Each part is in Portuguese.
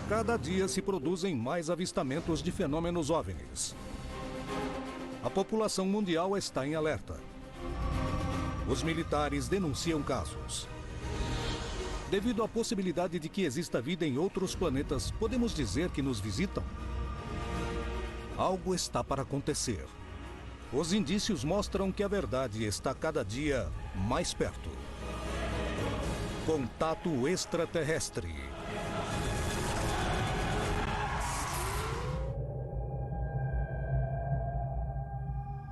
Cada dia se produzem mais avistamentos de fenômenos OVNIs. A população mundial está em alerta. Os militares denunciam casos. Devido à possibilidade de que exista vida em outros planetas, podemos dizer que nos visitam? Algo está para acontecer. Os indícios mostram que a verdade está cada dia mais perto. Contato extraterrestre.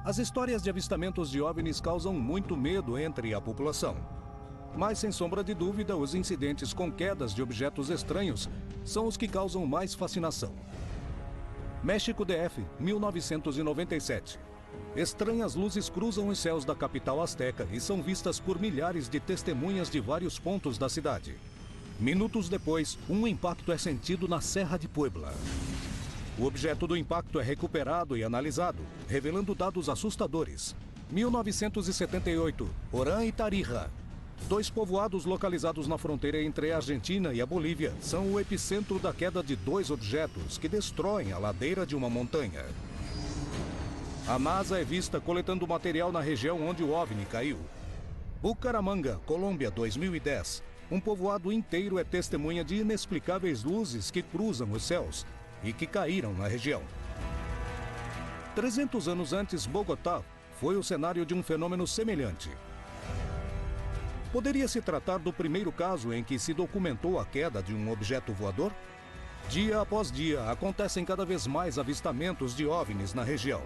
As histórias de avistamentos de OVNIs causam muito medo entre a população. Mas, sem sombra de dúvida, os incidentes com quedas de objetos estranhos são os que causam mais fascinação. México DF, 1997. Estranhas luzes cruzam os céus da capital azteca e são vistas por milhares de testemunhas de vários pontos da cidade. Minutos depois, um impacto é sentido na Serra de Puebla. O objeto do impacto é recuperado e analisado, revelando dados assustadores. 1978, Orán e Tarija. 2 povoados localizados na fronteira entre a Argentina e a Bolívia são o epicentro da queda de 2 objetos que destroem a ladeira de uma montanha. A NASA é vista coletando material na região onde o OVNI caiu. Bucaramanga, Colômbia, 2010. Um povoado inteiro é testemunha de inexplicáveis luzes que cruzam os céus e que caíram na região. 300 anos antes, Bogotá foi o cenário de um fenômeno semelhante. Poderia se tratar do primeiro caso em que se documentou a queda de um objeto voador? Dia após dia, acontecem cada vez mais avistamentos de OVNIs na região.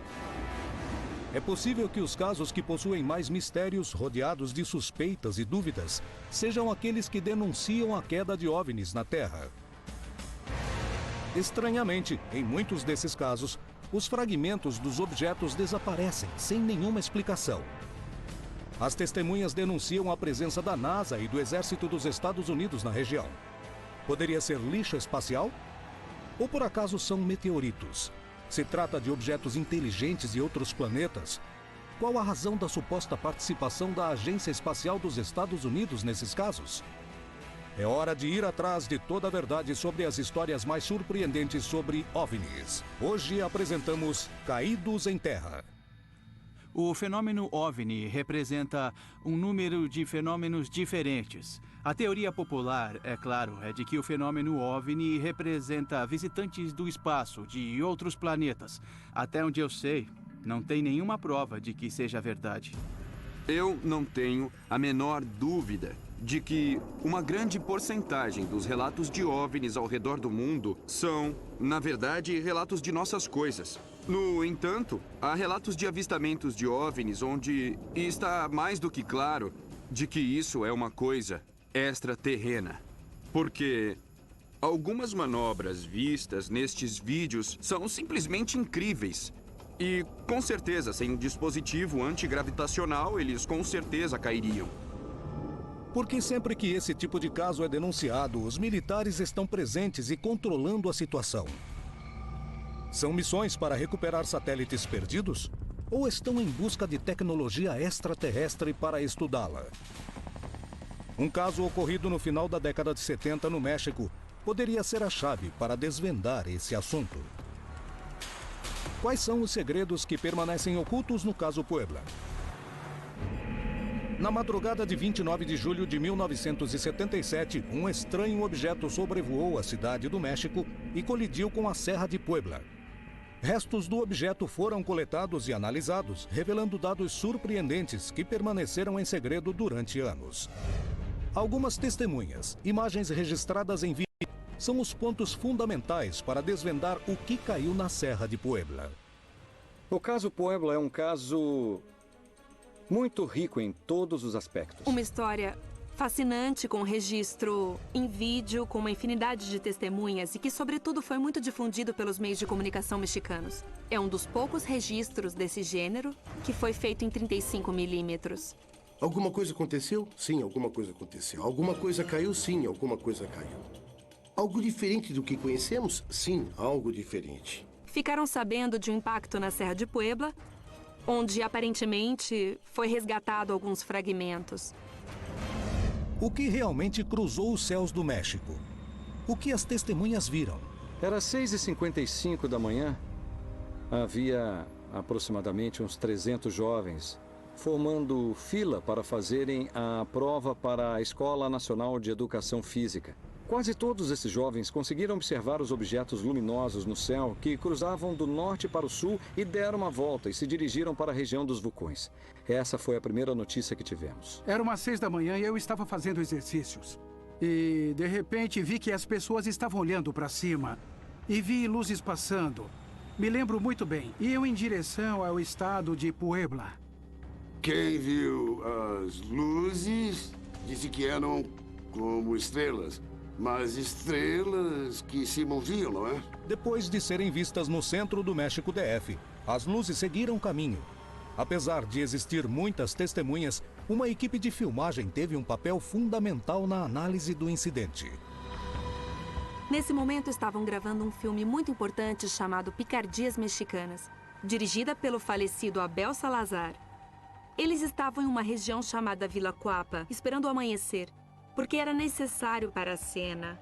É possível que os casos que possuem mais mistérios, rodeados de suspeitas e dúvidas, sejam aqueles que denunciam a queda de OVNIs na Terra. Estranhamente, em muitos desses casos, os fragmentos dos objetos desaparecem sem nenhuma explicação. As testemunhas denunciam a presença da NASA e do Exército dos Estados Unidos na região. Poderia ser lixo espacial? Ou por acaso são meteoritos? Se trata de objetos inteligentes de outros planetas? Qual a razão da suposta participação da Agência Espacial dos Estados Unidos nesses casos? É hora de ir atrás de toda a verdade sobre as histórias mais surpreendentes sobre OVNIs. Hoje apresentamos Caídos em Terra. O fenômeno OVNI representa um número de fenômenos diferentes. A teoria popular, é claro, é de que o fenômeno OVNI representa visitantes do espaço, de outros planetas. Até onde eu sei, não tem nenhuma prova de que seja verdade. Eu não tenho a menor dúvida de que uma grande porcentagem dos relatos de OVNIs ao redor do mundo são, na verdade, relatos de nossas coisas. No entanto, há relatos de avistamentos de OVNIs onde está mais do que claro de que isso é uma coisa extraterrena. Porque algumas manobras vistas nestes vídeos são simplesmente incríveis. E, com certeza, sem um dispositivo antigravitacional, eles com certeza cairiam. Porque sempre que esse tipo de caso é denunciado, os militares estão presentes e controlando a situação. São missões para recuperar satélites perdidos? Ou estão em busca de tecnologia extraterrestre para estudá-la? Um caso ocorrido no final da década de 70 no México poderia ser a chave para desvendar esse assunto. Quais são os segredos que permanecem ocultos no caso Puebla? Na madrugada de 29 de julho de 1977, um estranho objeto sobrevoou a cidade do México e colidiu com a Serra de Puebla. Restos do objeto foram coletados e analisados, revelando dados surpreendentes que permaneceram em segredo durante anos. Algumas testemunhas, imagens registradas em vídeo, são os pontos fundamentais para desvendar o que caiu na Serra de Puebla. O caso Puebla é um caso muito rico em todos os aspectos. Uma história fascinante, com registro em vídeo, com uma infinidade de testemunhas e que, sobretudo, foi muito difundido pelos meios de comunicação mexicanos. É um dos poucos registros desse gênero que foi feito em 35 milímetros. Alguma coisa aconteceu? Sim, alguma coisa aconteceu. Alguma coisa caiu? Sim, alguma coisa caiu. Algo diferente do que conhecemos? Sim, algo diferente. Ficaram sabendo de um impacto na Serra de Puebla, onde aparentemente foi resgatado alguns fragmentos. O que realmente cruzou os céus do México? O que as testemunhas viram? Era 6h55 da manhã. Havia aproximadamente uns 300 jovens formando fila para fazerem a prova para a Escola Nacional de Educação Física. Quase todos esses jovens conseguiram observar os objetos luminosos no céu que cruzavam do norte para o sul e deram uma volta e se dirigiram para a região dos vulcões. Essa foi a primeira notícia que tivemos. Era umas 6 da manhã e eu estava fazendo exercícios. E, de repente, vi que as pessoas estavam olhando para cima. E vi luzes passando. Me lembro muito bem. Iam em direção ao estado de Puebla. Quem viu as luzes disse que eram como estrelas. Mas estrelas que se moviam, não é? Depois de serem vistas no centro do México DF, as luzes seguiram caminho. Apesar de existir muitas testemunhas, uma equipe de filmagem teve um papel fundamental na análise do incidente. Nesse momento estavam gravando um filme muito importante chamado Picardias Mexicanas, dirigida pelo falecido Abel Salazar. Eles estavam em uma região chamada Vila Cuapa, esperando o amanhecer, porque era necessário para a cena.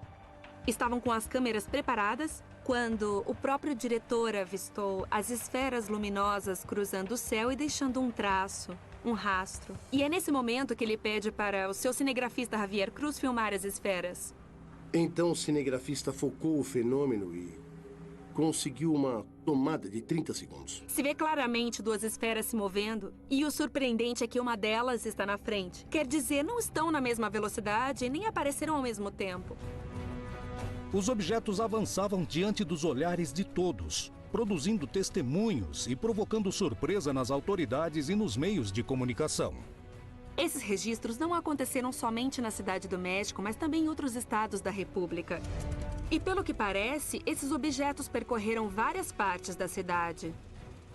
Estavam com as câmeras preparadas quando o próprio diretor avistou as esferas luminosas cruzando o céu e deixando um traço, um rastro. E é nesse momento que ele pede para o seu cinegrafista Javier Cruz filmar as esferas. Então o cinegrafista focou o fenômeno e conseguiu uma tomada de 30 segundos. Se vê claramente duas esferas se movendo, e o surpreendente é que uma delas está na frente. Quer dizer, não estão na mesma velocidade e nem apareceram ao mesmo tempo. Os objetos avançavam diante dos olhares de todos, produzindo testemunhos e provocando surpresa nas autoridades e nos meios de comunicação. Esses registros não aconteceram somente na Cidade do México, mas também em outros estados da República. E pelo que parece, esses objetos percorreram várias partes da cidade.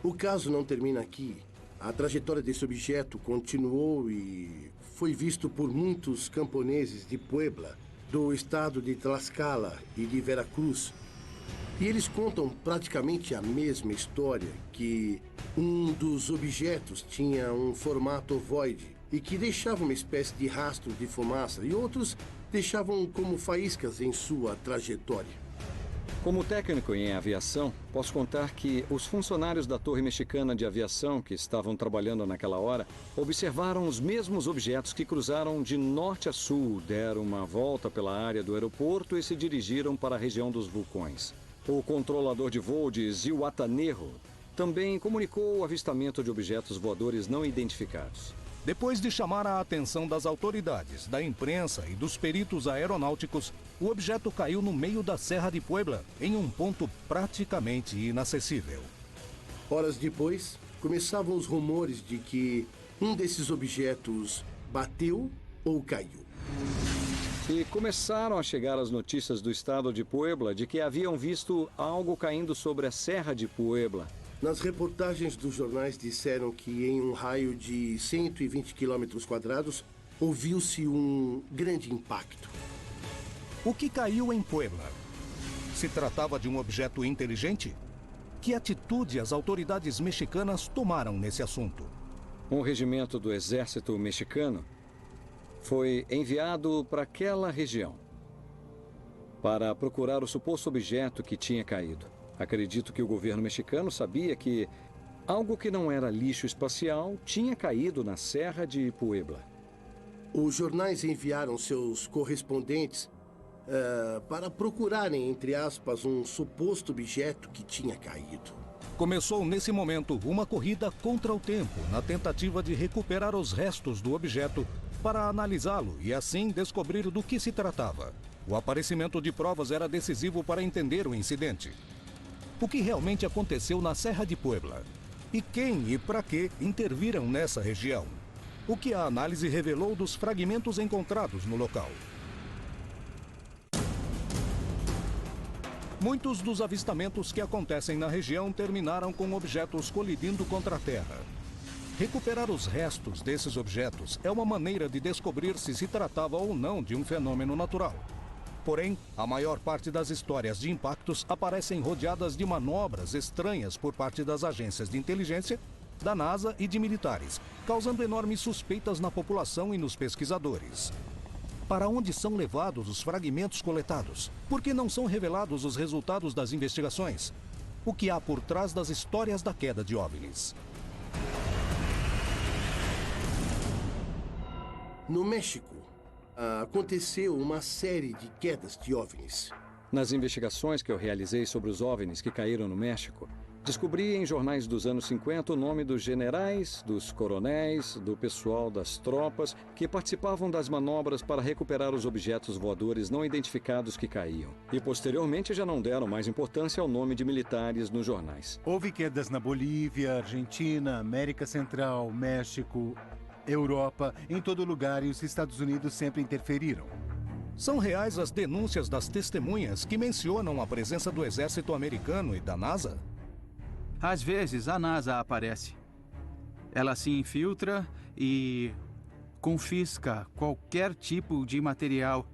O caso não termina aqui. A trajetória desse objeto continuou e foi visto por muitos camponeses de Puebla, do estado de Tlaxcala e de Veracruz. E eles contam praticamente a mesma história, que um dos objetos tinha um formato ovoide e que deixava uma espécie de rastro de fumaça, e outros deixavam como faíscas em sua trajetória. Como técnico em aviação, posso contar que os funcionários da Torre Mexicana de Aviação que estavam trabalhando naquela hora observaram os mesmos objetos que cruzaram de norte a sul, deram uma volta pela área do aeroporto e se dirigiram para a região dos vulcões. O controlador de voo de Zihuatanejo também comunicou o avistamento de objetos voadores não identificados. Depois de chamar a atenção das autoridades, da imprensa e dos peritos aeronáuticos, o objeto caiu no meio da Serra de Puebla, em um ponto praticamente inacessível. Horas depois, começavam os rumores de que um desses objetos bateu ou caiu. E começaram a chegar as notícias do estado de Puebla de que haviam visto algo caindo sobre a Serra de Puebla. Nas reportagens dos jornais disseram que em um raio de 120 quilômetros quadrados ouviu-se um grande impacto. O que caiu em Puebla? Se tratava de um objeto inteligente? Que atitude as autoridades mexicanas tomaram nesse assunto? Um regimento do exército mexicano foi enviado para aquela região para procurar o suposto objeto que tinha caído. Acredito que o governo mexicano sabia que algo que não era lixo espacial tinha caído na Serra de Puebla. Os jornais enviaram seus correspondentes para procurarem, entre aspas, um suposto objeto que tinha caído. Começou nesse momento uma corrida contra o tempo, na tentativa de recuperar os restos do objeto para analisá-lo e assim descobrir do que se tratava. O aparecimento de provas era decisivo para entender o incidente. O que realmente aconteceu na Serra de Puebla? E quem e para que interviram nessa região? O que a análise revelou dos fragmentos encontrados no local? Muitos dos avistamentos que acontecem na região terminaram com objetos colidindo contra a Terra. Recuperar os restos desses objetos é uma maneira de descobrir se tratava ou não de um fenômeno natural. Porém, a maior parte das histórias de impactos aparecem rodeadas de manobras estranhas por parte das agências de inteligência, da NASA e de militares, causando enormes suspeitas na população e nos pesquisadores. Para onde são levados os fragmentos coletados? Por que não são revelados os resultados das investigações? O que há por trás das histórias da queda de OVNIs? No México, aconteceu uma série de quedas de OVNIs. Nas investigações que eu realizei sobre os OVNIs que caíram no México, descobri em jornais dos anos 50 o nome dos generais, dos coronéis, do pessoal das tropas que participavam das manobras para recuperar os objetos voadores não identificados que caíam. E posteriormente já não deram mais importância ao nome de militares nos jornais. Houve quedas na Bolívia, Argentina, América Central, México, Europa, em todo lugar, e os Estados Unidos sempre interferiram. São reais as denúncias das testemunhas que mencionam a presença do exército americano e da NASA? Às vezes, a NASA aparece. Ela se infiltra e confisca qualquer tipo de material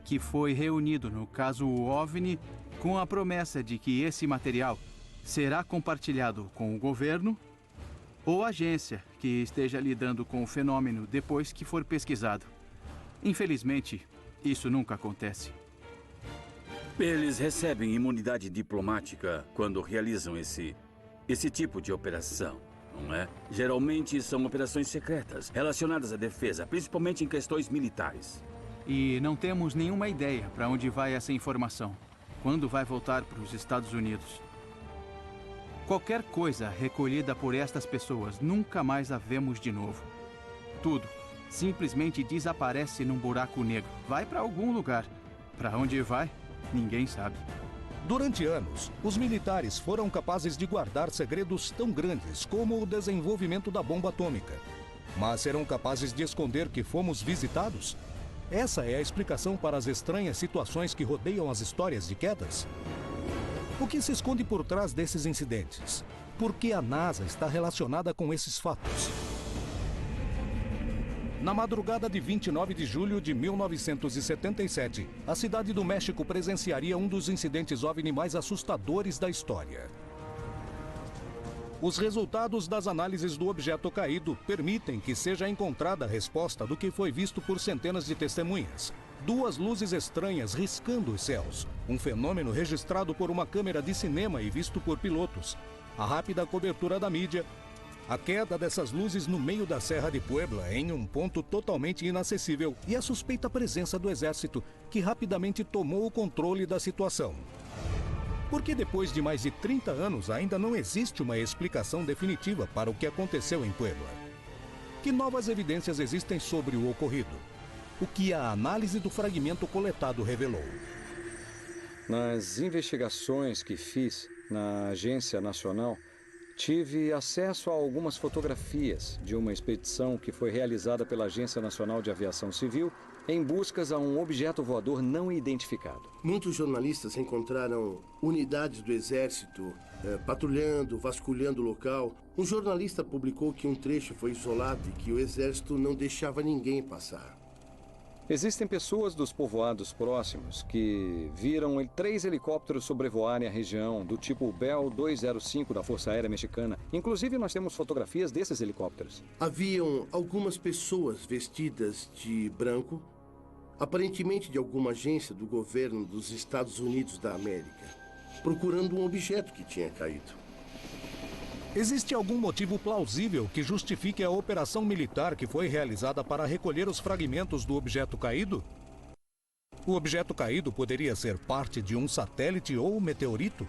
que foi reunido, no caso o OVNI, com a promessa de que esse material será compartilhado com o governo ou agência que esteja lidando com o fenômeno depois que for pesquisado. Infelizmente, isso nunca acontece. Eles recebem imunidade diplomática quando realizam esse tipo de operação, não é? Geralmente são operações secretas, relacionadas à defesa, principalmente em questões militares. E não temos nenhuma ideia para onde vai essa informação. Quando vai voltar para os Estados Unidos. Qualquer coisa recolhida por estas pessoas, nunca mais a vemos de novo. Tudo simplesmente desaparece num buraco negro. Vai para algum lugar. Para onde vai, ninguém sabe. Durante anos, os militares foram capazes de guardar segredos tão grandes como o desenvolvimento da bomba atômica. Mas serão capazes de esconder que fomos visitados? Essa é a explicação para as estranhas situações que rodeiam as histórias de quedas? O que se esconde por trás desses incidentes? Por que a NASA está relacionada com esses fatos? Na madrugada de 29 de julho de 1977, a cidade do México presenciaria um dos incidentes OVNI mais assustadores da história. Os resultados das análises do objeto caído permitem que seja encontrada a resposta do que foi visto por centenas de testemunhas. Duas luzes estranhas riscando os céus, um fenômeno registrado por uma câmera de cinema e visto por pilotos. A rápida cobertura da mídia, a queda dessas luzes no meio da Serra de Puebla em um ponto totalmente inacessível e a suspeita presença do exército, que rapidamente tomou o controle da situação. Porque depois de mais de 30 anos ainda não existe uma explicação definitiva para o que aconteceu em Puebla? Que novas evidências existem sobre o ocorrido? O que a análise do fragmento coletado revelou? Nas investigações que fiz na Agência Nacional, tive acesso a algumas fotografias de uma expedição que foi realizada pela Agência Nacional de Aviação Civil em buscas a um objeto voador não identificado. Muitos jornalistas encontraram unidades do exército patrulhando, vasculhando o local. Um jornalista publicou que um trecho foi isolado e que o exército não deixava ninguém passar. Existem pessoas dos povoados próximos que viram 3 helicópteros sobrevoarem a região do tipo Bell 205 da Força Aérea Mexicana. Inclusive, nós temos fotografias desses helicópteros. Haviam algumas pessoas vestidas de branco, aparentemente de alguma agência do governo dos Estados Unidos da América, procurando um objeto que tinha caído. Existe algum motivo plausível que justifique a operação militar que foi realizada para recolher os fragmentos do objeto caído? O objeto caído poderia ser parte de um satélite ou meteorito?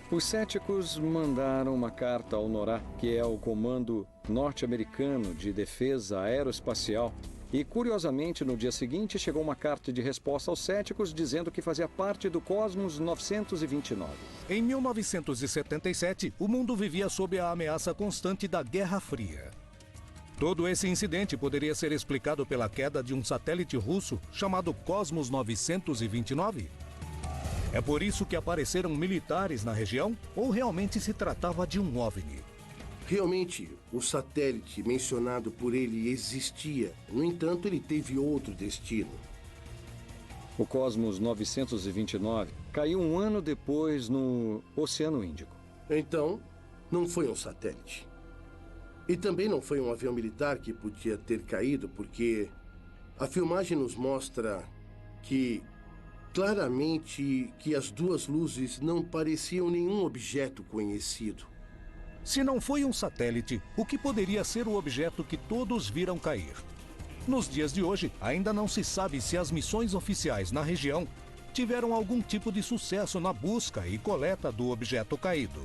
Os céticos mandaram uma carta ao NORAD, que é o Comando Norte-Americano de Defesa Aeroespacial, e, curiosamente, no dia seguinte chegou uma carta de resposta aos céticos dizendo que fazia parte do Cosmos 929. Em 1977, o mundo vivia sob a ameaça constante da Guerra Fria. Todo esse incidente poderia ser explicado pela queda de um satélite russo chamado Cosmos 929? É por isso que apareceram militares na região? Ou realmente se tratava de um OVNI? Realmente, o satélite mencionado por ele existia. No entanto, ele teve outro destino. O Cosmos 929 caiu um ano depois no Oceano Índico. Então, não foi um satélite. E também não foi um avião militar que podia ter caído, porque A filmagem nos mostra que claramente que as duas luzes não pareciam nenhum objeto conhecido. Se não foi um satélite, o que poderia ser o objeto que todos viram cair? Nos dias de hoje, ainda não se sabe se as missões oficiais na região tiveram algum tipo de sucesso na busca e coleta do objeto caído.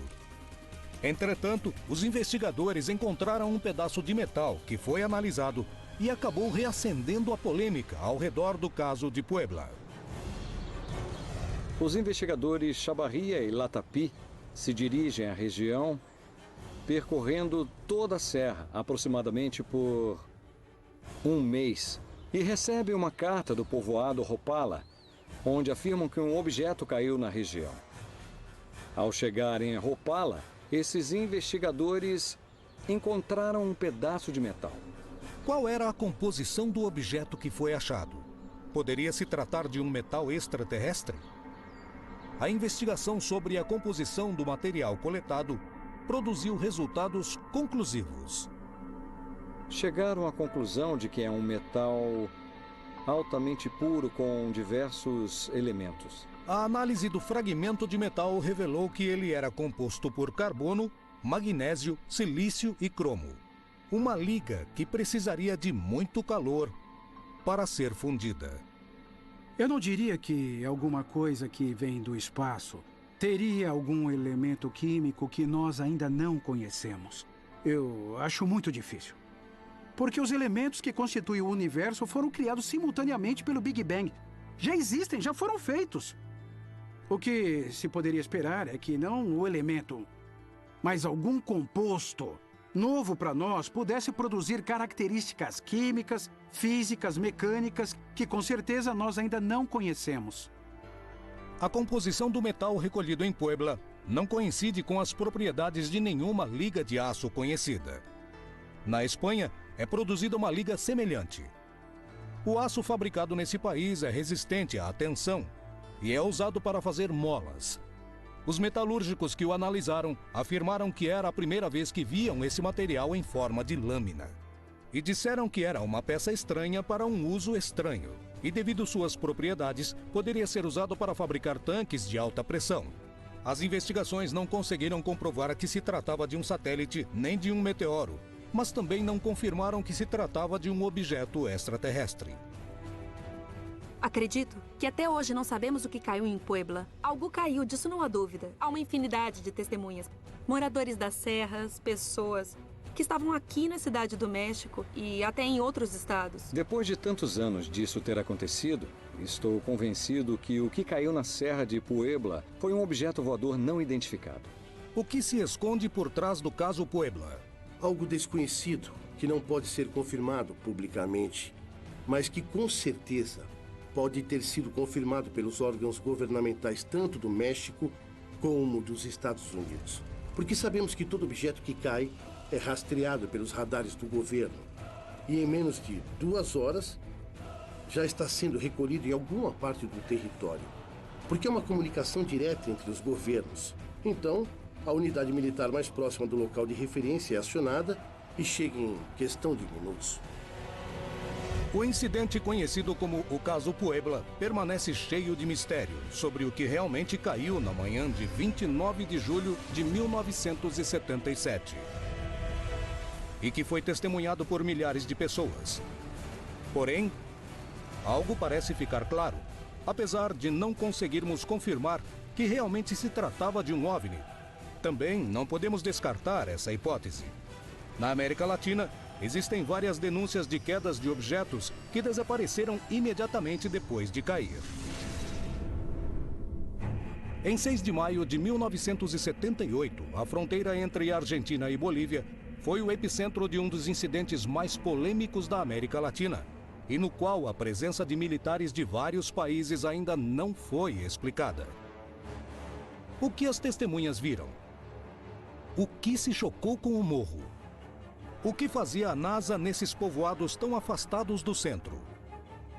Entretanto, os investigadores encontraram um pedaço de metal que foi analisado e acabou reacendendo a polêmica ao redor do caso de Puebla. Os investigadores Chavarria e Latapy se dirigem à região, percorrendo toda a serra, aproximadamente por um mês, e recebem uma carta do povoado Ropala, onde afirmam que um objeto caiu na região. Ao chegarem a Ropala, esses investigadores encontraram um pedaço de metal. Qual era a composição do objeto que foi achado? Poderia se tratar de um metal extraterrestre? A investigação sobre a composição do material coletado produziu resultados conclusivos. Chegaram à conclusão de que é um metal altamente puro com diversos elementos. A análise do fragmento de metal revelou que ele era composto por carbono, magnésio, silício e cromo. Uma liga que precisaria de muito calor para ser fundida. Eu não diria que alguma coisa que vem do espaço teria algum elemento químico que nós ainda não conhecemos. Eu acho muito difícil. Porque os elementos que constituem o universo foram criados simultaneamente pelo Big Bang. Já existem, já foram feitos. O que se poderia esperar é que não o elemento, mas algum composto novo para nós pudesse produzir características químicas, físicas, mecânicas, que com certeza nós ainda não conhecemos. A composição do metal recolhido em Puebla não coincide com as propriedades de nenhuma liga de aço conhecida. Na Espanha, é produzida uma liga semelhante. O aço fabricado nesse país é resistente à tensão e é usado para fazer molas. Os metalúrgicos que o analisaram afirmaram que era a primeira vez que viam esse material em forma de lâmina. E disseram que era uma peça estranha para um uso estranho. E devido suas propriedades, poderia ser usado para fabricar tanques de alta pressão. As investigações não conseguiram comprovar que se tratava de um satélite nem de um meteoro, mas também não confirmaram que se tratava de um objeto extraterrestre. Acredito que até hoje não sabemos o que caiu em Puebla. Algo caiu, disso não há dúvida. Há uma infinidade de testemunhas. Moradores das serras, pessoas que estavam aqui na cidade do México e até em outros estados. Depois de tantos anos disso ter acontecido, estou convencido que o que caiu na serra de Puebla foi um objeto voador não identificado. O que se esconde por trás do caso Puebla? Algo desconhecido que não pode ser confirmado publicamente, mas que com certeza pode ter sido confirmado pelos órgãos governamentais tanto do México como dos Estados Unidos. Porque sabemos que todo objeto que cai é rastreado pelos radares do governo. E em menos de 2 horas já está sendo recolhido em alguma parte do território. Porque é uma comunicação direta entre os governos. Então, a unidade militar mais próxima do local de referência é acionada e chega em questão de minutos. O incidente conhecido como o caso Puebla permanece cheio de mistério sobre o que realmente caiu na manhã de 29 de julho de 1977. E que foi testemunhado por milhares de pessoas. Porém, algo parece ficar claro, apesar de não conseguirmos confirmar que realmente se tratava de um OVNI. Também não podemos descartar essa hipótese. Na América Latina, existem várias denúncias de quedas de objetos que desapareceram imediatamente depois de cair. Em 6 de maio de 1978, a fronteira entre Argentina e Bolívia foi o epicentro de um dos incidentes mais polêmicos da América Latina, e no qual a presença de militares de vários países ainda não foi explicada. O que as testemunhas viram? O que se chocou com o morro? O que fazia a NASA nesses povoados tão afastados do centro?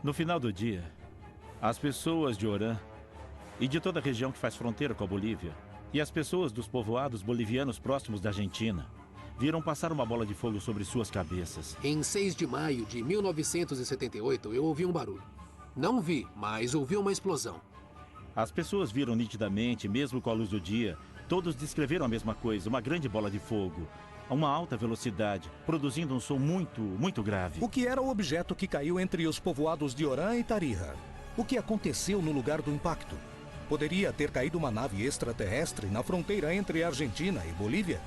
No final do dia, as pessoas de Orán e de toda a região que faz fronteira com a Bolívia, e as pessoas dos povoados bolivianos próximos da Argentina, viram passar uma bola de fogo sobre suas cabeças. Em 6 de maio de 1978, eu ouvi um barulho. Não vi, mas ouvi uma explosão. As pessoas viram nitidamente, mesmo com a luz do dia. Todos descreveram a mesma coisa, uma grande bola de fogo, a uma alta velocidade, produzindo um som muito grave. O que era o objeto que caiu entre os povoados de Orã e Tarija? O que aconteceu no lugar do impacto? Poderia ter caído uma nave extraterrestre na fronteira entre Argentina e Bolívia?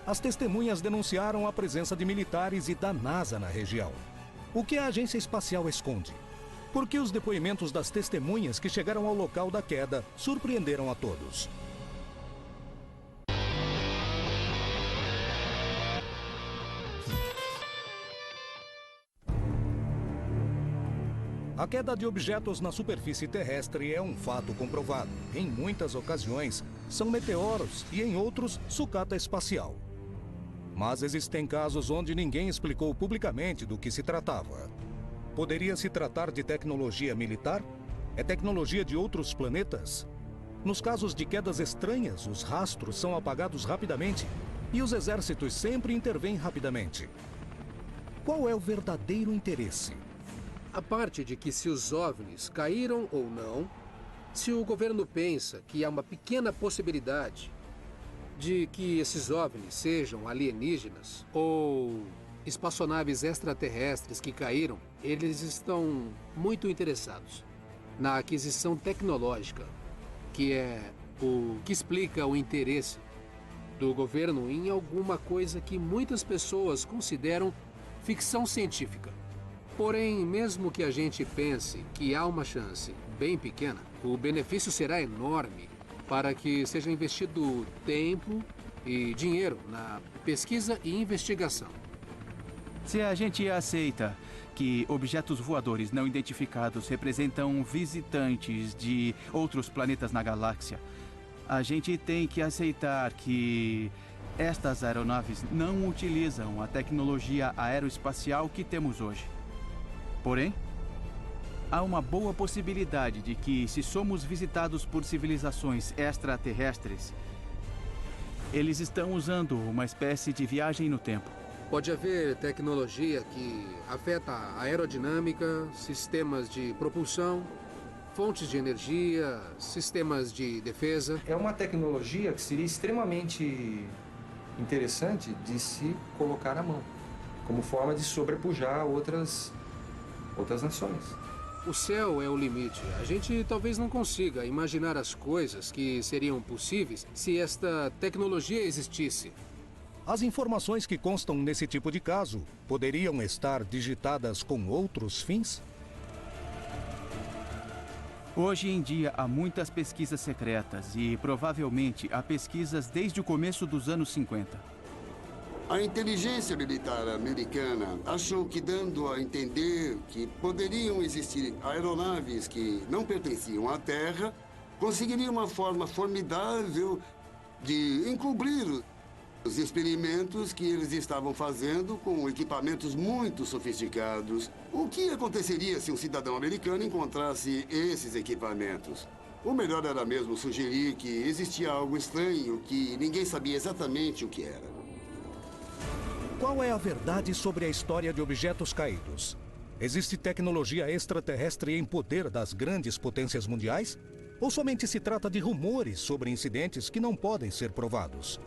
As testemunhas denunciaram a presença de militares e da NASA na região. O que a agência espacial esconde? Por que os depoimentos das testemunhas que chegaram ao local da queda surpreenderam a todos? A queda de objetos na superfície terrestre é um fato comprovado. Em muitas ocasiões, são meteoros e, em outros, sucata espacial. Mas existem casos onde ninguém explicou publicamente do que se tratava. Poderia se tratar de tecnologia militar? É tecnologia de outros planetas? Nos casos de quedas estranhas, os rastros são apagados rapidamente e os exércitos sempre intervêm rapidamente. Qual é o verdadeiro interesse? A parte de que se os OVNIs caíram ou não, se o governo pensa que há uma pequena possibilidade de que esses OVNIs sejam alienígenas ou espaçonaves extraterrestres que caíram, eles estão muito interessados na aquisição tecnológica, que é o que explica o interesse do governo em alguma coisa que muitas pessoas consideram ficção científica. Porém, mesmo que a gente pense que há uma chance bem pequena, o benefício será enorme para que seja investido tempo e dinheiro na pesquisa e investigação. Se a gente aceita que objetos voadores não identificados representam visitantes de outros planetas na galáxia, a gente tem que aceitar que estas aeronaves não utilizam a tecnologia aeroespacial que temos hoje. Porém, há uma boa possibilidade de que, se somos visitados por civilizações extraterrestres, eles estão usando uma espécie de viagem no tempo. Pode haver tecnologia que afeta a aerodinâmica, sistemas de propulsão, fontes de energia, sistemas de defesa. É uma tecnologia que seria extremamente interessante de se colocar à mão, como forma de sobrepujar outras nações. O céu é o limite. A gente talvez não consiga imaginar as coisas que seriam possíveis se esta tecnologia existisse. As informações que constam nesse tipo de caso poderiam estar digitadas com outros fins? Hoje em dia há muitas pesquisas secretas e provavelmente há pesquisas desde o começo dos anos 50. A inteligência militar americana achou que, dando a entender que poderiam existir aeronaves que não pertenciam à Terra, conseguiria uma forma formidável de encobrir os experimentos que eles estavam fazendo com equipamentos muito sofisticados. O que aconteceria se um cidadão americano encontrasse esses equipamentos? O melhor era mesmo sugerir que existia algo estranho que ninguém sabia exatamente o que era. Qual é a verdade sobre a história de objetos caídos? Existe tecnologia extraterrestre em poder das grandes potências mundiais? Ou somente se trata de rumores sobre incidentes que não podem ser provados?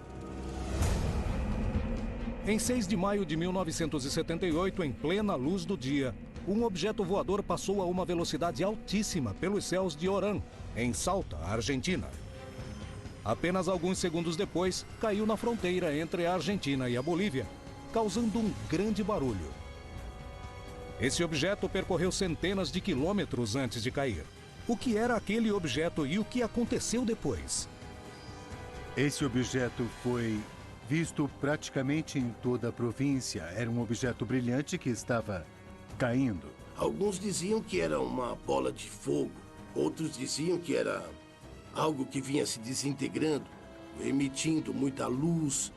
Em 6 de maio de 1978, em plena luz do dia, um objeto voador passou a uma velocidade altíssima pelos céus de Orán, em Salta, Argentina. Apenas alguns segundos depois, caiu na fronteira entre a Argentina e a Bolívia, causando um grande barulho. Esse objeto percorreu centenas de quilômetros antes de cair. O que era aquele objeto e o que aconteceu depois? Esse objeto foi visto praticamente em toda a província. Era um objeto brilhante que estava caindo. Alguns diziam que era uma bola de fogo. Outros diziam que era algo que vinha se desintegrando, emitindo muita luz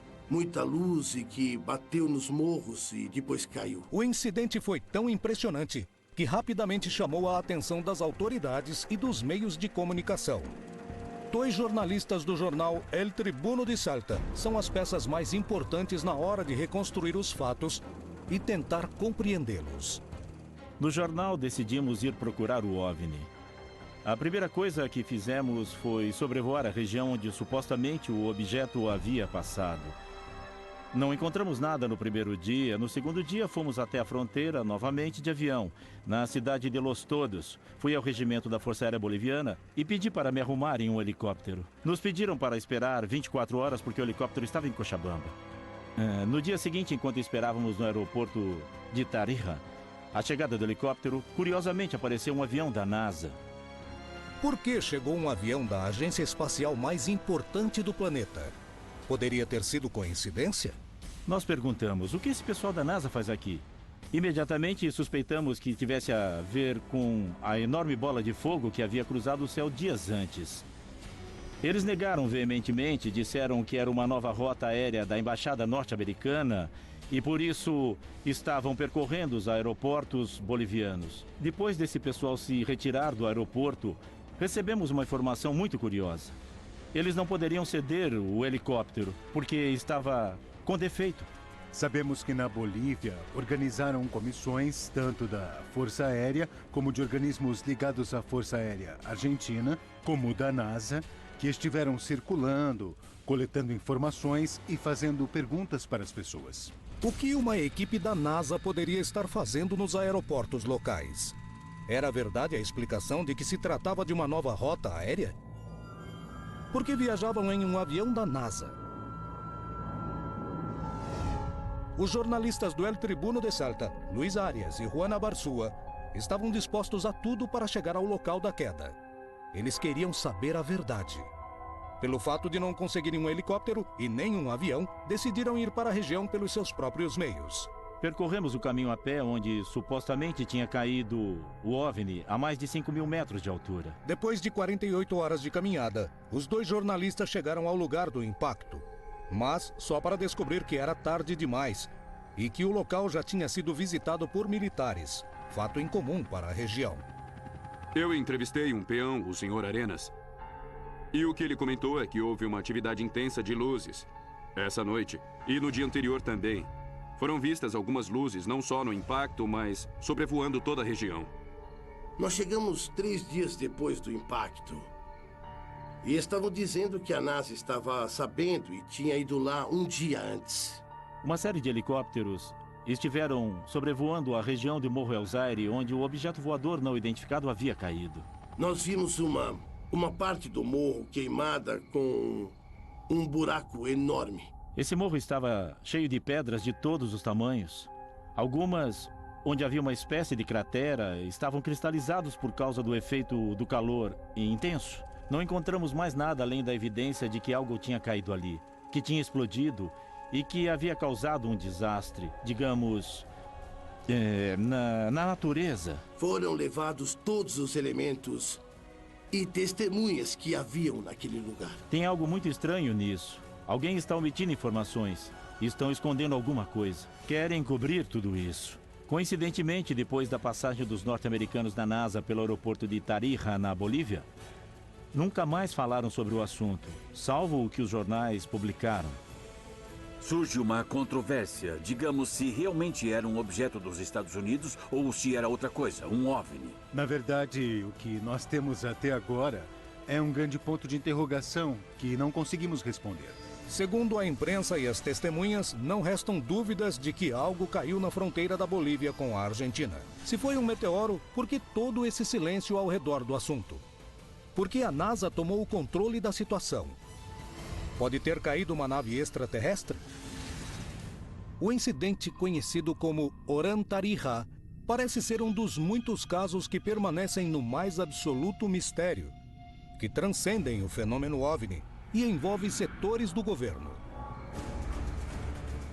e que bateu nos morros e depois caiu. O incidente foi tão impressionante que rapidamente chamou a atenção das autoridades e dos meios de comunicação. Dois jornalistas do jornal El Tribuno de Salta são as peças mais importantes na hora de reconstruir os fatos e tentar compreendê-los. No jornal, decidimos ir procurar o OVNI. A primeira coisa que fizemos foi sobrevoar a região onde supostamente o objeto havia passado. Não encontramos nada no primeiro dia. No segundo dia, fomos até a fronteira novamente de avião, na cidade de Los Todos. Fui ao regimento da Força Aérea Boliviana e pedi para me arrumar em um helicóptero. Nos pediram para esperar 24 horas porque o helicóptero estava em Cochabamba. No dia seguinte, enquanto esperávamos no aeroporto de Tarija, a chegada do helicóptero, curiosamente apareceu um avião da NASA. Por que chegou um avião da agência espacial mais importante do planeta? Poderia ter sido coincidência? Nós perguntamos, o que esse pessoal da NASA faz aqui? Imediatamente suspeitamos que tivesse a ver com a enorme bola de fogo que havia cruzado o céu dias antes. Eles negaram veementemente, disseram que era uma nova rota aérea da Embaixada Norte-Americana e por isso estavam percorrendo os aeroportos bolivianos. Depois desse pessoal se retirar do aeroporto, recebemos uma informação muito curiosa. Eles não poderiam ceder o helicóptero porque estava com defeito. Sabemos que na Bolívia organizaram comissões tanto da Força Aérea como de organismos ligados à Força Aérea Argentina, como da NASA, que estiveram circulando, coletando informações e fazendo perguntas para as pessoas. O que uma equipe da NASA poderia estar fazendo nos aeroportos locais? Era verdade a explicação de que se tratava de uma nova rota aérea? Por que viajavam em um avião da NASA? Os jornalistas do El Tribuno de Salta, Luiz Arias e Juana Barzúa, estavam dispostos a tudo para chegar ao local da queda. Eles queriam saber a verdade. Pelo fato de não conseguirem um helicóptero e nem um avião, decidiram ir para a região pelos seus próprios meios. Percorremos o caminho a pé onde supostamente tinha caído o OVNI a mais de 5.000 metros de altura. Depois de 48 horas de caminhada, os dois jornalistas chegaram ao lugar do impacto. Mas só para descobrir que era tarde demais e que o local já tinha sido visitado por militares, fato incomum para a região. Eu entrevistei um peão, o Sr. Arenas, e o que ele comentou é que houve uma atividade intensa de luzes essa noite e no dia anterior também. Foram vistas algumas luzes, não só no impacto, mas sobrevoando toda a região. Nós chegamos 3 dias depois do impacto. E estavam dizendo que a NASA estava sabendo e tinha ido lá um dia antes. Uma série de helicópteros estiveram sobrevoando a região de Morro El Zaire, onde o objeto voador não identificado havia caído. Nós vimos uma parte do morro queimada com um buraco enorme. Esse morro estava cheio de pedras de todos os tamanhos. Algumas, onde havia uma espécie de cratera, estavam cristalizados por causa do efeito do calor intenso. Não encontramos mais nada além da evidência de que algo tinha caído ali, que tinha explodido e que havia causado um desastre, digamos, na natureza. Foram levados todos os elementos e testemunhas que haviam naquele lugar. Tem algo muito estranho nisso. Alguém está omitindo informações. Estão escondendo alguma coisa. Querem cobrir tudo isso. Coincidentemente, depois da passagem dos norte-americanos da NASA pelo aeroporto de Tarija, na Bolívia, nunca mais falaram sobre o assunto, salvo o que os jornais publicaram. Surge uma controvérsia. Digamos se realmente era um objeto dos Estados Unidos ou se era outra coisa, um OVNI. Na verdade, o que nós temos até agora é um grande ponto de interrogação que não conseguimos responder. Segundo a imprensa e as testemunhas, não restam dúvidas de que algo caiu na fronteira da Bolívia com a Argentina. Se foi um meteoro, por que todo esse silêncio ao redor do assunto? Por que a NASA tomou o controle da situação? Pode ter caído uma nave extraterrestre? O incidente conhecido como Oran Tarija parece ser um dos muitos casos que permanecem no mais absoluto mistério, que transcendem o fenômeno OVNI e envolvem setores do governo.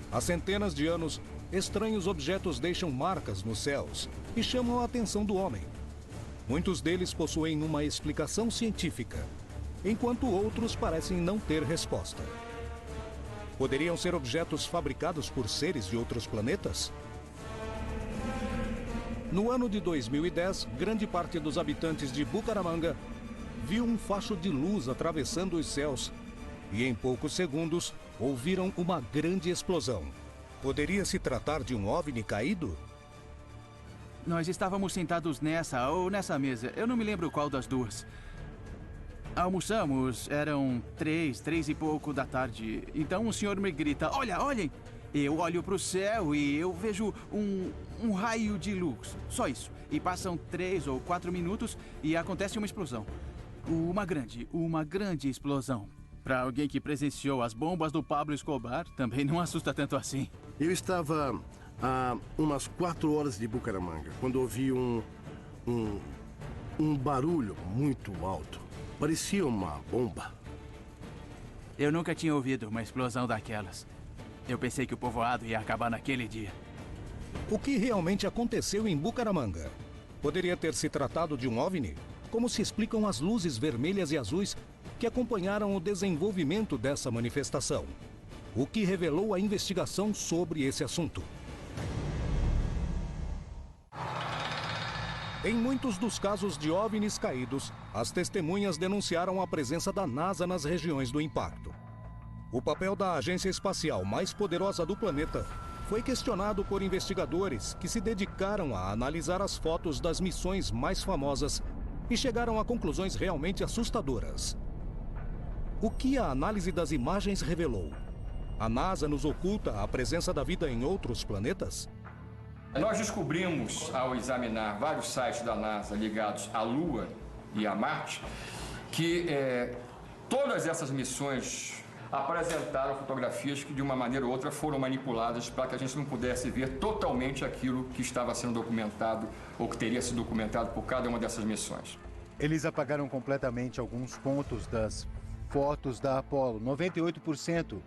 Há centenas de anos, estranhos objetos deixam marcas nos céus e chamam a atenção do homem. Muitos deles possuem uma explicação científica, enquanto outros parecem não ter resposta. Poderiam ser objetos fabricados por seres de outros planetas? No ano de 2010, grande parte dos habitantes de Bucaramanga viu um facho de luz atravessando os céus e em poucos segundos ouviram uma grande explosão. Poderia se tratar de um OVNI caído? Nós estávamos sentados nessa ou nessa mesa. Eu não me lembro qual das duas. Almoçamos, eram 3 e pouco da tarde. Então o senhor me grita, olhem! Eu olho para o céu e eu vejo um raio de luz. Só isso. E passam 3 ou 4 minutos e acontece uma explosão. Uma grande explosão. Para alguém que presenciou as bombas do Pablo Escobar, também não assusta tanto assim. Eu estava a umas 4 horas de Bucaramanga, quando ouvi um barulho muito alto. Parecia uma bomba. Eu nunca tinha ouvido uma explosão daquelas. Eu pensei que o povoado ia acabar naquele dia. O que realmente aconteceu em Bucaramanga? Poderia ter se tratado de um OVNI? Como se explicam as luzes vermelhas e azuis que acompanharam o desenvolvimento dessa manifestação? O que revelou a investigação sobre esse assunto? Em muitos dos casos de OVNIs caídos, as testemunhas denunciaram a presença da NASA nas regiões do impacto. O papel da agência espacial mais poderosa do planeta foi questionado por investigadores que se dedicaram a analisar as fotos das missões mais famosas e chegaram a conclusões realmente assustadoras. O que a análise das imagens revelou? A NASA nos oculta a presença da vida em outros planetas? Nós descobrimos, ao examinar vários sites da NASA ligados à Lua e a Marte, que todas essas missões apresentaram fotografias que, de uma maneira ou outra, foram manipuladas para que a gente não pudesse ver totalmente aquilo que estava sendo documentado ou que teria sido documentado por cada uma dessas missões. Eles apagaram completamente alguns pontos das fotos da Apollo. 98%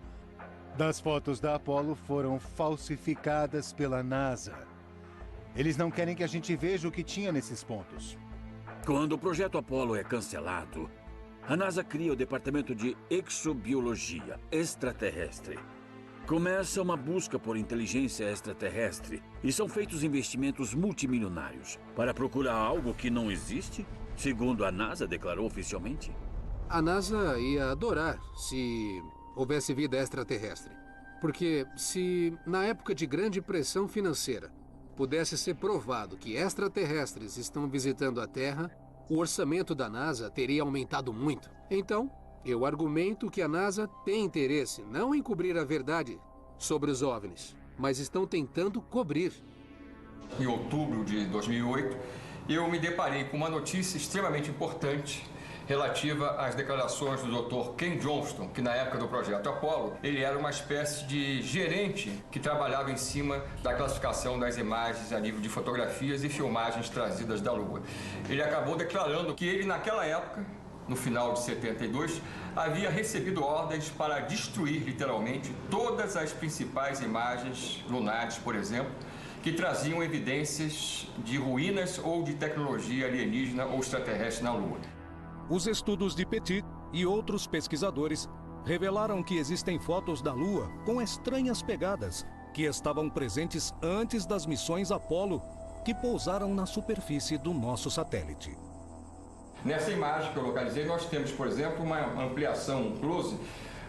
das fotos da Apollo foram falsificadas pela NASA. Eles não querem que a gente veja o que tinha nesses pontos. Quando o projeto Apollo é cancelado, a NASA cria o Departamento de Exobiologia Extraterrestre. Começa uma busca por inteligência extraterrestre e são feitos investimentos multimilionários para procurar algo que não existe, segundo a NASA declarou oficialmente. A NASA ia adorar se houvesse vida extraterrestre. Porque se, na época de grande pressão financeira, pudesse ser provado que extraterrestres estão visitando a Terra, o orçamento da NASA teria aumentado muito. Então, eu argumento que a NASA tem interesse não em cobrir a verdade sobre os OVNIs, mas estão tentando cobrir. Em outubro de 2008, eu me deparei com uma notícia extremamente importante relativa às declarações do Dr. Ken Johnston, que na época do projeto Apollo, ele era uma espécie de gerente que trabalhava em cima da classificação das imagens a nível de fotografias e filmagens trazidas da Lua. Ele acabou declarando que ele, naquela época, no final de 72, havia recebido ordens para destruir, literalmente, todas as principais imagens lunares, por exemplo, que traziam evidências de ruínas ou de tecnologia alienígena ou extraterrestre na Lua. Os estudos de Petit e outros pesquisadores revelaram que existem fotos da Lua com estranhas pegadas que estavam presentes antes das missões Apollo que pousaram na superfície do nosso satélite. Nessa imagem que eu localizei, nós temos, por exemplo, uma ampliação, um close,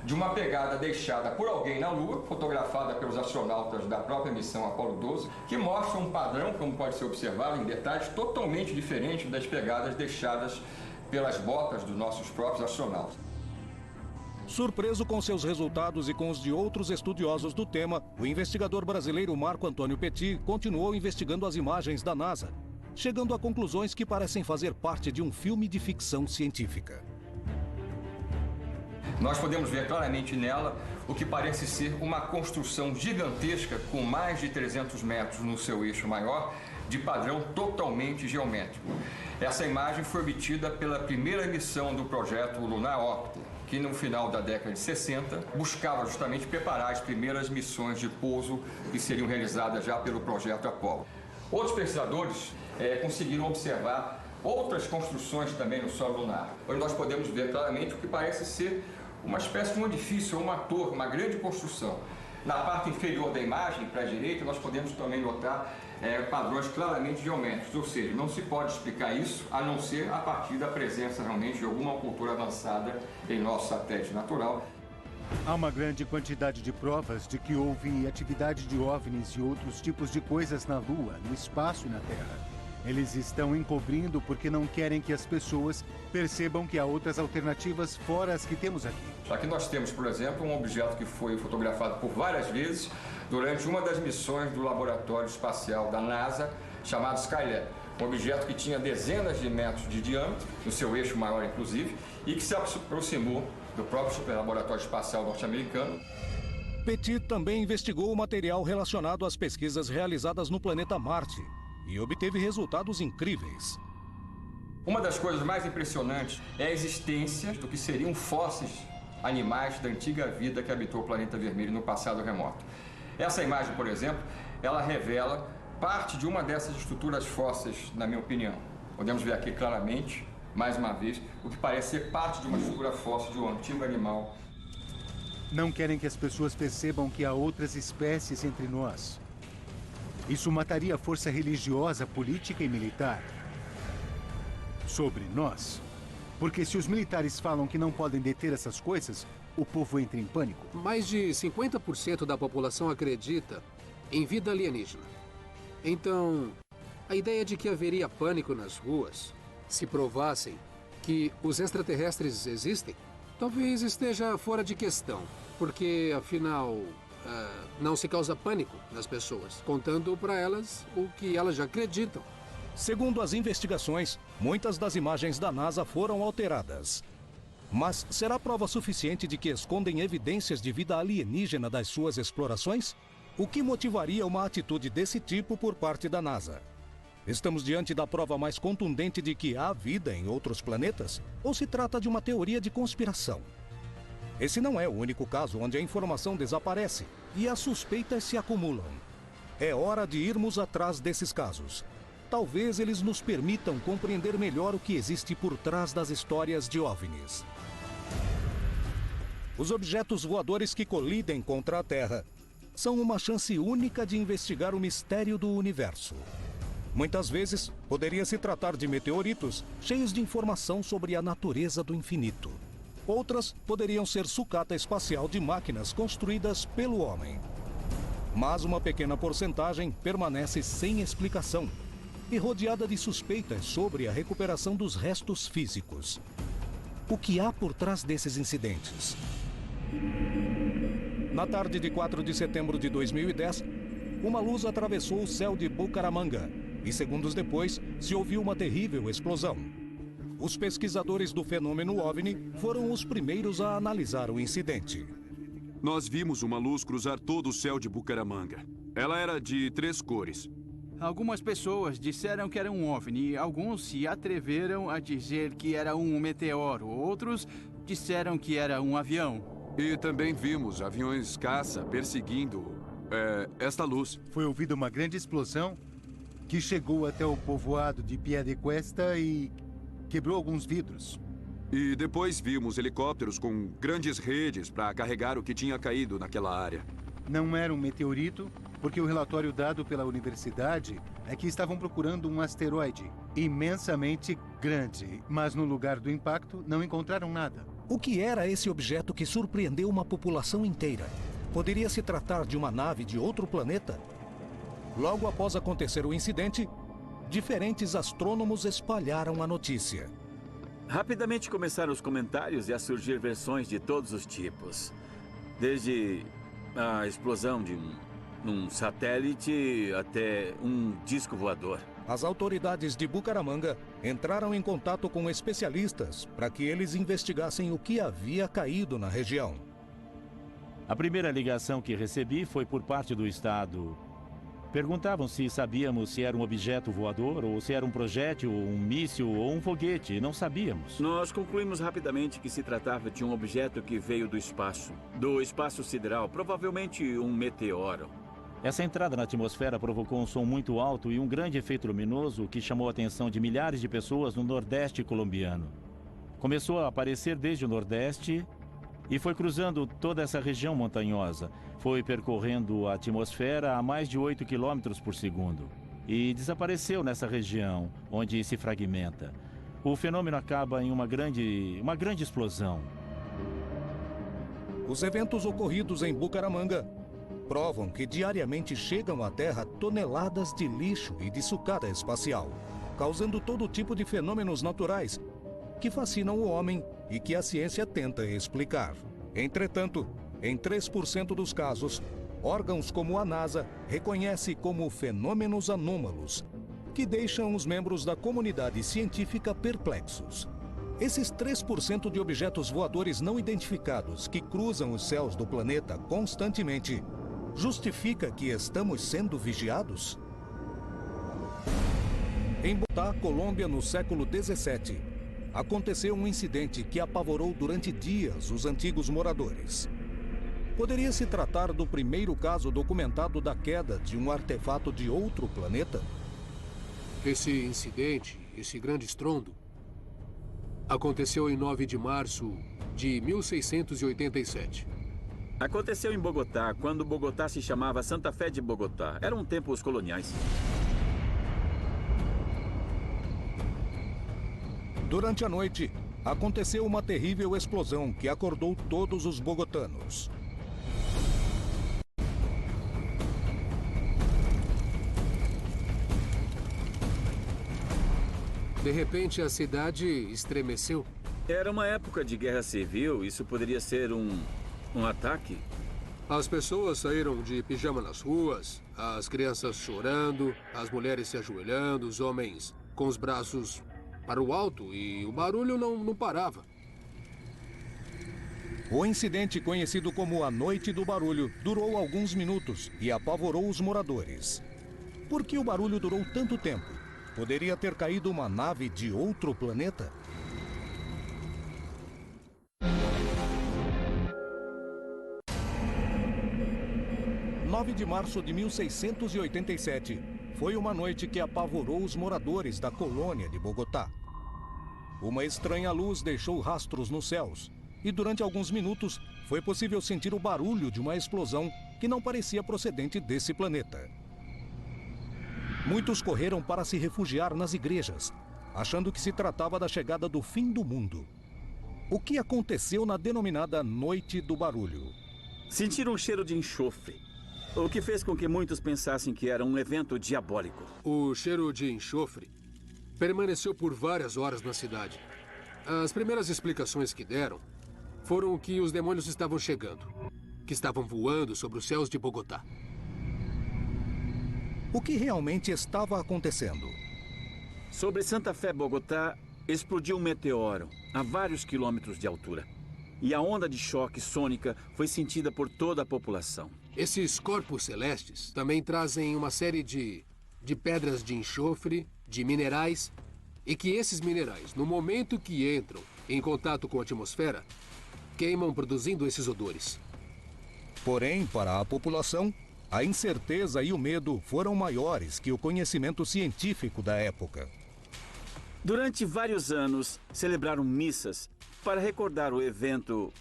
de uma pegada deixada por alguém na Lua, fotografada pelos astronautas da própria missão Apollo 12, que mostra um padrão, como pode ser observado em detalhes, totalmente diferente das pegadas deixadas pelas botas dos nossos próprios astronautas. Surpreso com seus resultados e com os de outros estudiosos do tema, o investigador brasileiro Marco Antônio Petit continuou investigando as imagens da NASA, chegando a conclusões que parecem fazer parte de um filme de ficção científica. Nós podemos ver claramente nela o que parece ser uma construção gigantesca com mais de 300 metros no seu eixo maior, de padrão totalmente geométrico. Essa imagem foi obtida pela primeira missão do projeto Lunar Orbiter, que no final da década de 60 buscava justamente preparar as primeiras missões de pouso que seriam realizadas já pelo projeto Apollo. Outros pesquisadores conseguiram observar outras construções também no solo lunar, onde nós podemos ver claramente o que parece ser uma espécie de um edifício, uma torre, uma grande construção. Na parte inferior da imagem, para a direita, nós podemos também notar padrões claramente geométricos, ou seja, não se pode explicar isso a não ser a partir da presença realmente de alguma cultura avançada em nosso satélite natural. Há uma grande quantidade de provas de que houve atividade de OVNIs e outros tipos de coisas na Lua, no espaço e na Terra. Eles estão encobrindo porque não querem que as pessoas percebam que há outras alternativas fora as que temos aqui. Aqui nós temos, por exemplo, um objeto que foi fotografado por várias vezes durante uma das missões do laboratório espacial da NASA, chamado Skylab. Um objeto que tinha dezenas de metros de diâmetro, no seu eixo maior inclusive, e que se aproximou do próprio laboratório espacial norte-americano. Petit também investigou o material relacionado às pesquisas realizadas no planeta Marte e obteve resultados incríveis. Uma das coisas mais impressionantes é a existência do que seriam fósseis animais da antiga vida que habitou o planeta vermelho no passado remoto. Essa imagem, por exemplo, ela revela parte de uma dessas estruturas fósseis, na minha opinião. Podemos ver aqui claramente, mais uma vez, o que parece ser parte de uma estrutura fóssil de um antigo animal. Não querem que as pessoas percebam que há outras espécies entre nós. Isso mataria a força religiosa, política e militar sobre nós. Porque se os militares falam que não podem deter essas coisas, o povo entra em pânico. Mais de 50% da população acredita em vida alienígena. Então, a ideia de que haveria pânico nas ruas se provassem que os extraterrestres existem, talvez esteja fora de questão. Porque, afinal, não se causa pânico nas pessoas, contando para elas o que elas já acreditam. Segundo as investigações, muitas das imagens da NASA foram alteradas. Mas será prova suficiente de que escondem evidências de vida alienígena das suas explorações? O que motivaria uma atitude desse tipo por parte da NASA? Estamos diante da prova mais contundente de que há vida em outros planetas? Ou se trata de uma teoria de conspiração? Esse não é o único caso onde a informação desaparece e as suspeitas se acumulam. É hora de irmos atrás desses casos. Talvez eles nos permitam compreender melhor o que existe por trás das histórias de OVNIs. Os objetos voadores que colidem contra a Terra são uma chance única de investigar o mistério do universo. Muitas vezes, poderia se tratar de meteoritos cheios de informação sobre a natureza do infinito. Outras poderiam ser sucata espacial de máquinas construídas pelo homem. Mas uma pequena porcentagem permanece sem explicação e rodeada de suspeitas sobre a recuperação dos restos físicos. O que há por trás desses incidentes? Na tarde de 4 de setembro de 2010, uma luz atravessou o céu de Bucaramanga e segundos depois se ouviu uma terrível explosão. Os pesquisadores do fenômeno OVNI foram os primeiros a analisar o incidente. Nós vimos uma luz cruzar todo o céu de Bucaramanga. Ela era de 3 cores. Algumas pessoas disseram que era um OVNI, alguns se atreveram a dizer que era um meteoro, outros disseram que era um avião. E também vimos aviões caça perseguindo esta luz. Foi ouvida uma grande explosão que chegou até o povoado de Piedecuesta e quebrou alguns vidros. E depois vimos helicópteros com grandes redes para carregar o que tinha caído naquela área. Não era um meteorito, porque o relatório dado pela universidade é que estavam procurando um asteroide imensamente grande, mas no lugar do impacto não encontraram nada. O que era esse objeto que surpreendeu uma população inteira? Poderia se tratar de uma nave de outro planeta? Logo após acontecer o incidente, diferentes astrônomos espalharam a notícia. Rapidamente começaram os comentários e a surgir versões de todos os tipos. Desde a explosão de um satélite até um disco voador. As autoridades de Bucaramanga entraram em contato com especialistas para que eles investigassem o que havia caído na região. A primeira ligação que recebi foi por parte do Estado. Perguntavam se sabíamos se era um objeto voador, ou se era um projétil, um míssil ou um foguete. Não sabíamos. Nós concluímos rapidamente que se tratava de um objeto que veio do espaço sideral, provavelmente um meteoro. Essa entrada na atmosfera provocou um som muito alto e um grande efeito luminoso que chamou a atenção de milhares de pessoas no Nordeste colombiano. Começou a aparecer desde o Nordeste e foi cruzando toda essa região montanhosa. Foi percorrendo a atmosfera a mais de 8 km por segundo e desapareceu nessa região, onde se fragmenta. O fenômeno acaba em uma grande explosão. Os eventos ocorridos em Bucaramanga provam que diariamente chegam à Terra toneladas de lixo e de sucata espacial, causando todo tipo de fenômenos naturais que fascinam o homem e que a ciência tenta explicar. Entretanto, em 3% dos casos, órgãos como a NASA reconhecem como fenômenos anômalos, que deixam os membros da comunidade científica perplexos. Esses 3% de objetos voadores não identificados que cruzam os céus do planeta constantemente justifica que estamos sendo vigiados? Em Bogotá, Colômbia, no século XVII, aconteceu um incidente que apavorou durante dias os antigos moradores. Poderia se tratar do primeiro caso documentado da queda de um artefato de outro planeta? Esse incidente, esse grande estrondo, aconteceu em 9 de março de 1687. Aconteceu em Bogotá, quando Bogotá se chamava Santa Fé de Bogotá. Eram tempos coloniais. Durante a noite, aconteceu uma terrível explosão que acordou todos os bogotanos. De repente, a cidade estremeceu. Era uma época de guerra civil. Isso poderia ser um ataque? As pessoas saíram de pijama nas ruas, as crianças chorando, as mulheres se ajoelhando, os homens com os braços para o alto e o barulho não parava. O incidente, conhecido como a Noite do Barulho, durou alguns minutos e apavorou os moradores. Por que o barulho durou tanto tempo? Poderia ter caído uma nave de outro planeta? Em 9 de março de 1687, foi uma noite que apavorou os moradores da colônia de Bogotá. Uma estranha luz deixou rastros nos céus e durante alguns minutos foi possível sentir o barulho de uma explosão que não parecia procedente desse planeta. Muitos correram para se refugiar nas igrejas, achando que se tratava da chegada do fim do mundo. O que aconteceu na denominada Noite do Barulho? Sentiram um cheiro de enxofre, o que fez com que muitos pensassem que era um evento diabólico. O cheiro de enxofre permaneceu por várias horas na cidade. As primeiras explicações que deram foram que os demônios estavam chegando, que estavam voando sobre os céus de Bogotá. O que realmente estava acontecendo? Sobre Santa Fé, Bogotá, explodiu um meteoro a vários quilômetros de altura. E a onda de choque sônica foi sentida por toda a população. Esses corpos celestes também trazem uma série de pedras de enxofre, de minerais, e que esses minerais, no momento que entram em contato com a atmosfera, queimam produzindo esses odores. Porém, para a população, a incerteza e o medo foram maiores que o conhecimento científico da época. Durante vários anos, celebraram missas para recordar o evento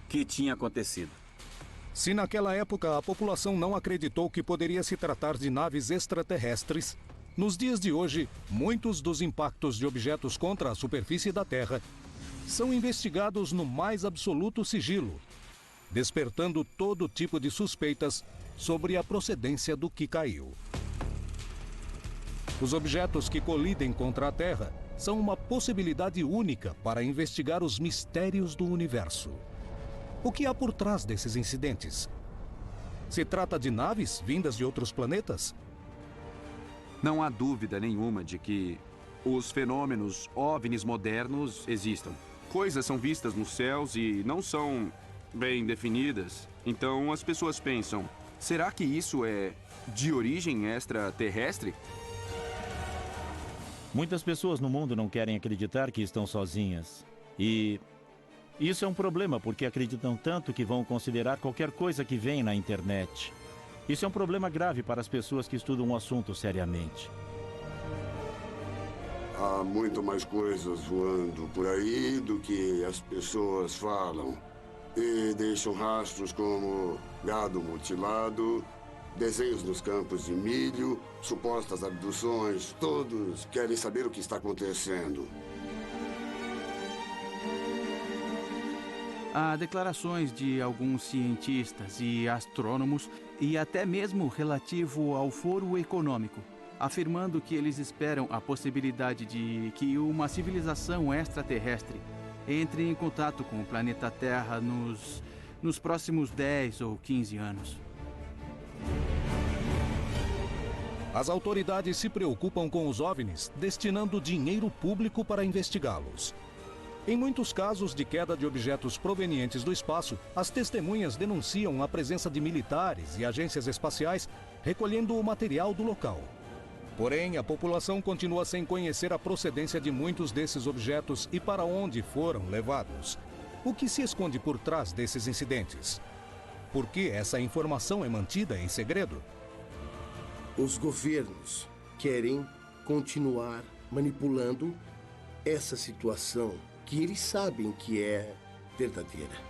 que tinha acontecido. Se naquela época a população não acreditou que poderia se tratar de naves extraterrestres, nos dias de hoje, muitos dos impactos de objetos contra a superfície da Terra são investigados no mais absoluto sigilo, despertando todo tipo de suspeitas sobre a procedência do que caiu. Os objetos que colidem contra a Terra são uma possibilidade única para investigar os mistérios do universo. O que há por trás desses incidentes? Se trata de naves vindas de outros planetas? Não há dúvida nenhuma de que os fenômenos OVNIs modernos existam. Coisas são vistas nos céus e não são bem definidas. Então as pessoas pensam, será que isso é de origem extraterrestre? Muitas pessoas no mundo não querem acreditar que estão sozinhas. E isso é um problema porque acreditam tanto que vão considerar qualquer coisa que vem na internet. Isso é um problema grave para as pessoas que estudam o assunto seriamente. Há muito mais coisas voando por aí do que as pessoas falam. E deixam rastros como gado mutilado, desenhos nos campos de milho, supostas abduções. Todos querem saber o que está acontecendo. Há declarações de alguns cientistas e astrônomos, e até mesmo relativo ao Foro Econômico, afirmando que eles esperam a possibilidade de que uma civilização extraterrestre entre em contato com o planeta Terra nos próximos 10 ou 15 anos. As autoridades se preocupam com os OVNIs, destinando dinheiro público para investigá-los. Em muitos casos de queda de objetos provenientes do espaço, as testemunhas denunciam a presença de militares e agências espaciais recolhendo o material do local. Porém, a população continua sem conhecer a procedência de muitos desses objetos e para onde foram levados. O que se esconde por trás desses incidentes? Por que essa informação é mantida em segredo? Os governos querem continuar manipulando essa situação que eles sabem que é verdadeira.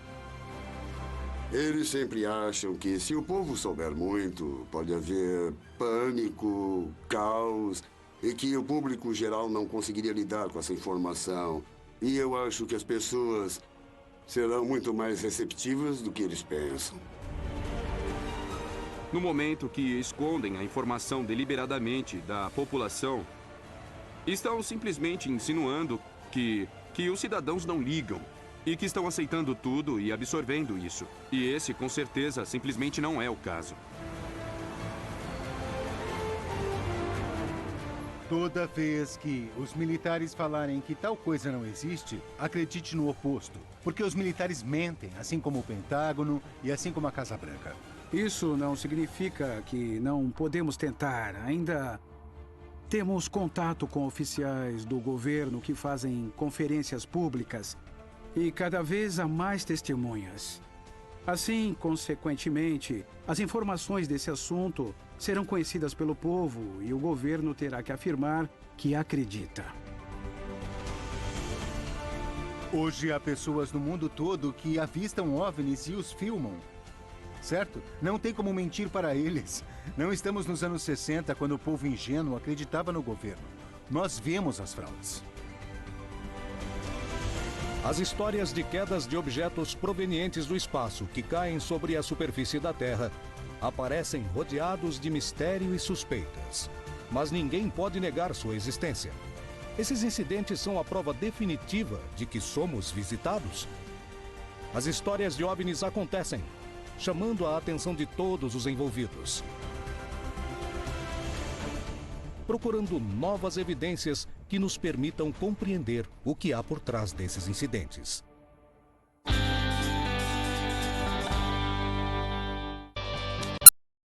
Eles sempre acham que se o povo souber muito, pode haver pânico, caos, e que o público geral não conseguiria lidar com essa informação. E eu acho que as pessoas serão muito mais receptivas do que eles pensam. No momento que escondem a informação deliberadamente da população, estão simplesmente insinuando que os cidadãos não ligam e que estão aceitando tudo e absorvendo isso. E esse, com certeza, simplesmente não é o caso. Toda vez que os militares falarem que tal coisa não existe, acredite no oposto. Porque os militares mentem, assim como o Pentágono e assim como a Casa Branca. Isso não significa que não podemos tentar. Ainda temos contato com oficiais do governo que fazem conferências públicas e cada vez há mais testemunhas. Assim, consequentemente, as informações desse assunto serão conhecidas pelo povo e o governo terá que afirmar que acredita. Hoje há pessoas no mundo todo que avistam OVNIs e os filmam. Certo? Não tem como mentir para eles. Não estamos nos anos 60, quando o povo ingênuo acreditava no governo. Nós vemos as fraudes. As histórias de quedas de objetos provenientes do espaço que caem sobre a superfície da Terra aparecem rodeados de mistério e suspeitas. Mas ninguém pode negar sua existência. Esses incidentes são a prova definitiva de que somos visitados. As histórias de OVNIs acontecem, chamando a atenção de todos os envolvidos, procurando novas evidências que nos permitam compreender o que há por trás desses incidentes.